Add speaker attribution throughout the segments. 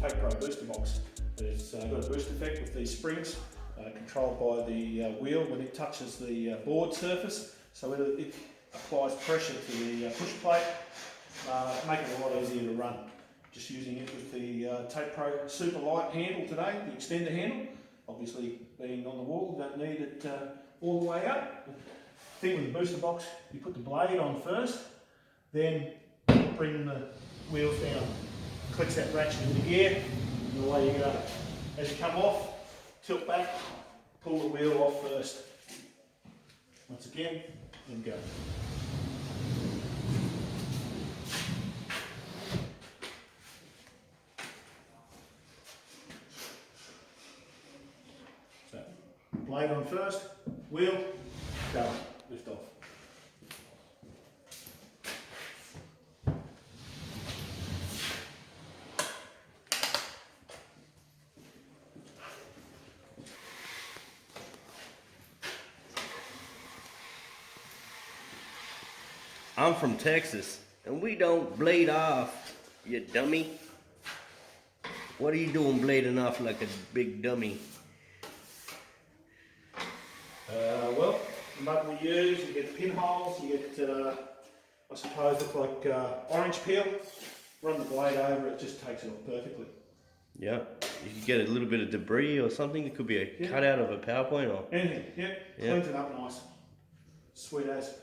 Speaker 1: Tapepro booster box. It's got a boost effect with these springs, controlled by the wheel when it touches the board surface. So it applies pressure to the push plate, making it a lot easier to run. Just using it with the Tapepro super light handle today, the extender handle. Obviously, being on the wall, you don't need it all the way up. The thing with the booster box, you put the blade on first, then bring the wheels down. Clicks that ratchet into gear, and away you go. As you come off, tilt back, pull the wheel off first. Once again, and go. So, blade on first, wheel, go, lift off.
Speaker 2: I'm from Texas, and we don't blade off, you dummy. What are you doing blading off like a big dummy?
Speaker 1: Well, the mud we use, you get pinholes, you get, I suppose, look like orange peel. Run the blade over, it just takes it off perfectly.
Speaker 2: Yeah, you could get a little bit of debris or something. It could be a cutout of a PowerPoint or
Speaker 1: anything. Yeah, cleans it up nice. Sweet as.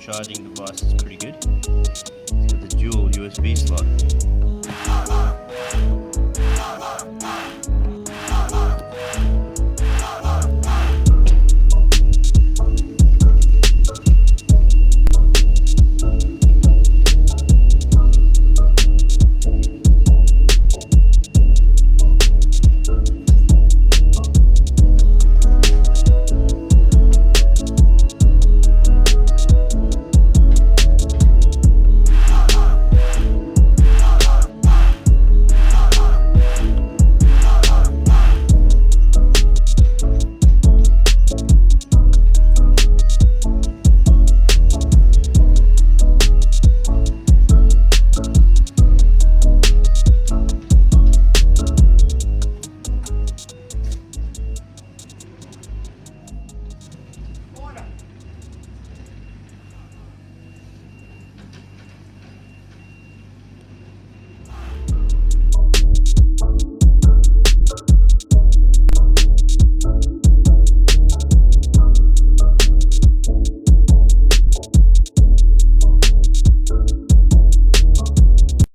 Speaker 2: charging device is pretty good. It's got the dual USB slot.